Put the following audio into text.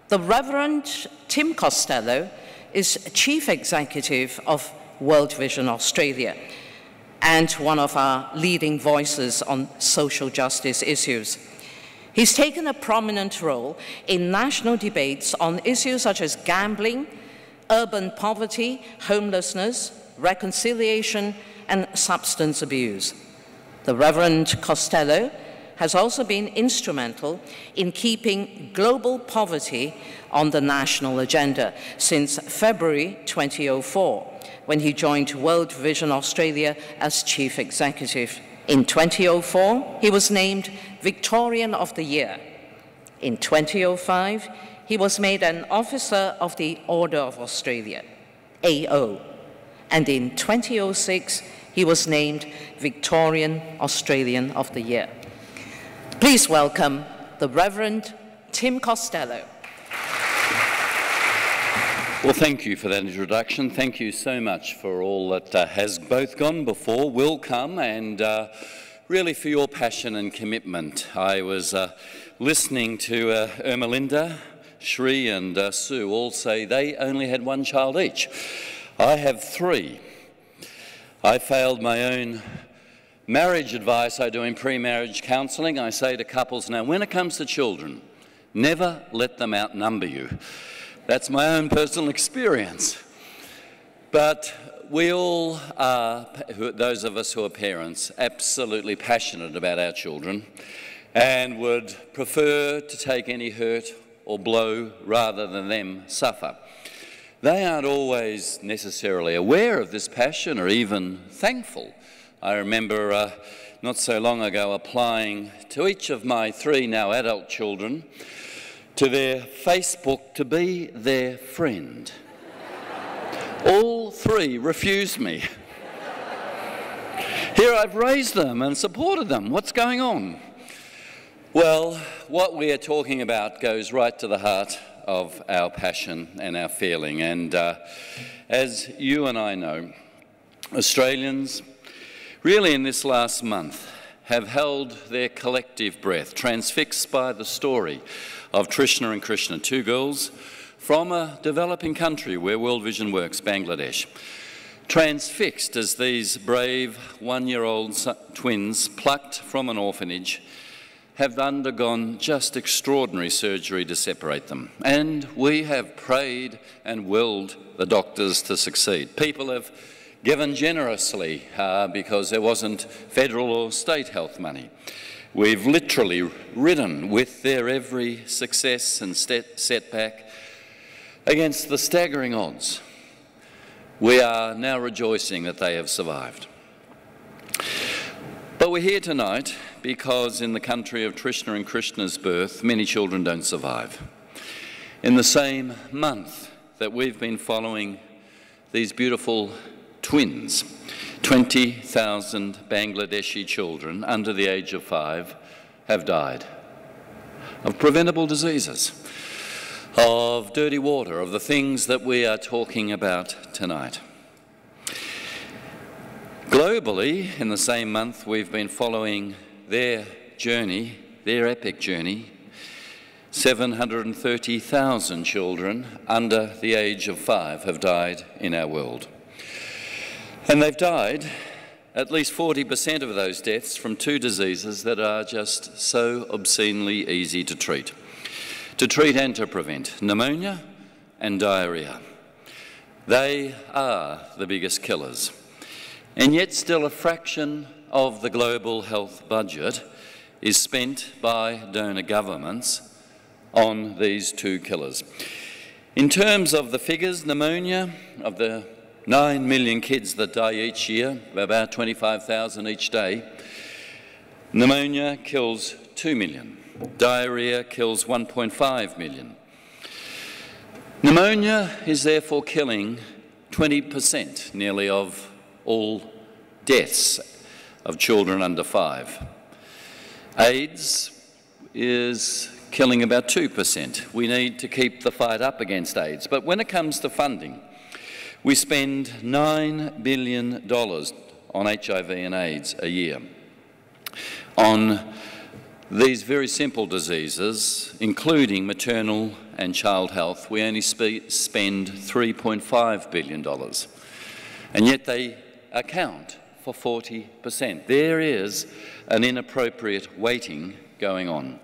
The Reverend Tim Costello is Chief Executive of World Vision Australia and one of our leading voices on social justice issues. He's taken a prominent role in national debates on issues such as gambling, urban poverty, homelessness, reconciliation, and substance abuse. The Reverend Costello has also been instrumental in keeping global poverty on the national agenda since February 2004, when he joined World Vision Australia as Chief Executive. In 2004, he was named Victorian of the Year. In 2005, he was made an Officer of the Order of Australia, AO. And in 2006, he was named Victorian Australian of the Year. Please welcome the Reverend Tim Costello. Well, thank you for that introduction. Thank you so much for all that has both gone before, will come, and really for your passion and commitment. I was listening to Ermelinda, Shri and Sue all say they only had one child each. I have three. I failed my own marriage advice I do in pre-marriage counselling. I say to couples now, when it comes to children, never let them outnumber you. That's my own personal experience. But we all are, those of us who are parents, absolutely passionate about our children and would prefer to take any hurt or blow rather than them suffer. They aren't always necessarily aware of this passion or even thankful. I remember not so long ago applying to each of my three now adult children to their Facebook to be their friend. All three refused me. Here I've raised them and supported them. What's going on? Well, what we are talking about goes right to the heart of our passion and our feeling. And as you and I know, Australians really in this last month have held their collective breath, transfixed by the story of Trishna and Krishna, two girls from a developing country where World Vision works, Bangladesh. Transfixed as these brave one-year-old twins plucked from an orphanage have undergone just extraordinary surgery to separate them. And we have prayed and willed the doctors to succeed. People have given generously because there wasn't federal or state health money. We've literally ridden with their every success and setback against the staggering odds. We are now rejoicing that they have survived. But we're here tonight because in the country of Trishna and Krishna's birth, many children don't survive. In the same month that we've been following these beautiful twins, 20,000 Bangladeshi children under the age of 5 have died of preventable diseases, of dirty water, of the things that we are talking about tonight. Globally, in the same month, we've been following their journey, their epic journey. 730,000 children under the age of 5 have died in our world. And they've died, at least 40% of those deaths, from two diseases that are just so obscenely easy to treat and to prevent: pneumonia and diarrhoea. They are the biggest killers. And yet still a fraction of the global health budget is spent by donor governments on these two killers. In terms of the figures, pneumonia, of the 9 million kids that die each year, about 25,000 each day, pneumonia kills 2 million. Diarrhoea kills 1.5 million. Pneumonia is therefore killing 20% nearly of all deaths of children under 5. AIDS is killing about 2%. We need to keep the fight up against AIDS. But when it comes to funding, we spend $9 billion on HIV and AIDS a year, on These very simple diseases, including maternal and child health, we only spend $3.5 billion, and yet they account for 40%. There is an inappropriate weighting going on.